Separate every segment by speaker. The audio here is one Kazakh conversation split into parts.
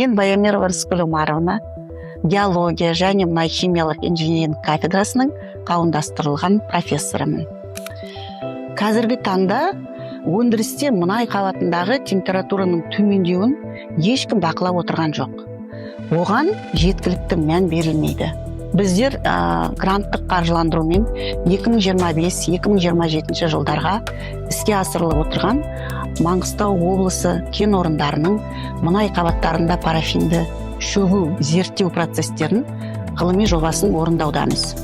Speaker 1: Мен Баямирова Рыскүл Умаровна геология және мұнай химиялық инженеринг кафедрасының қауымдастырылған профессорымын. Қазіргі таңда өндірісте мұнай қабатындағы температураның төмендеуін ешкім бақылап отырған жоқ. Оған жеткілікті мән берілмейді. Біздер гранттық қаржыландырумен 2025-2027 жылдарға іске асырылып отырған Маңғыстау облысы кен орындарының мұнай қабаттарында парафинді шөгу зерттеу процестерін ғылыми жобасын орындаудамыз.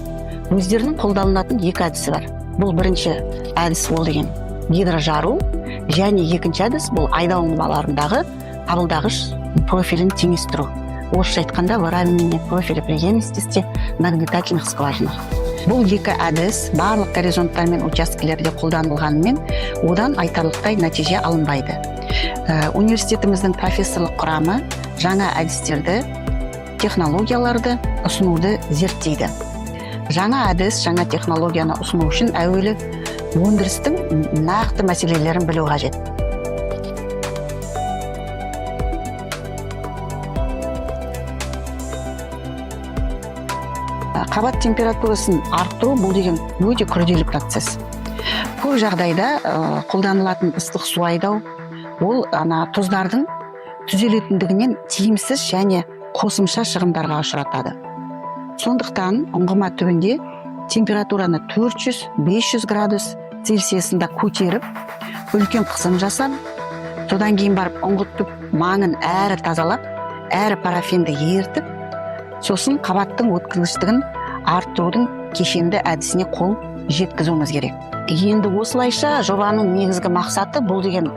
Speaker 1: Өздерінің қолданылатын екі әдісі бар. Бұл бірінші әдіс ол деген гидрожару, және екінші әдіс бұл айдалымдарындағы қабылдағыш профилін теңестіру. Орысша айтқанда выравнивание профиля при емкости нагнетательных скважинах. Бұл екі әдіс барлық горизонттар мен учаскелерде қолданылғанымен, одан айтарлықтай нәтиже алынбайды. Университетіміздің профессорлық құрамы жаңа әдістерді, технологияларды ұсынуды зерттейді. Жаңа әдіс, жаңа технологияны ұсыну үшін әуелі өндірістің нақты мәселелерін білу қажет. Қабат температурасын арттыру бұл деген өте күрделі процесс. Көп жағдайда қолданылатын ыстық су айдау ол тұздардың түзелетіндігінен тиімсіз және қосымша шығындарға ұшыратады. Сондықтан ұңғыма түбінде температураны 400-500 градус Цельсиясында көтеріп, үлкен қысым жасап, содан кейін барып ұңғыт маңын әрі тазалап, әрі парафинді ертіп, сосын қабаттың өткізгіштігін арттырудың кешенді әдісіне қол жеткізуіміз керек. Енді осылайша жобаның негізгі мақсаты бұл деген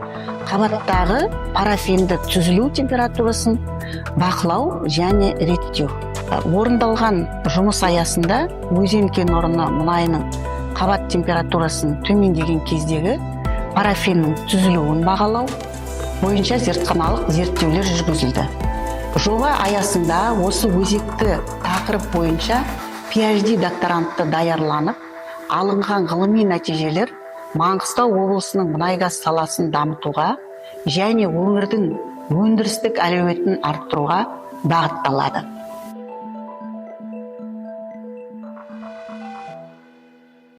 Speaker 1: қабаттағы парафинді түзілу температурасын бақылау және реттеу. Орындалған жұмыс аясында өзен кен орны мұнайының қабат температурасын төмендеген кездегі парафиннің түзілуін бағалау бойынша зертханалық зерттеулер жүргізілді. Жоба аясында осы өзекті тақырып бойынша PhD докторантты даярланып, алынған ғылыми нәтижелер Маңғыстау облысының мұнай-газ саласын дамытуға және өңірдің өндірістік әлеуетін арттыруға бағытталады.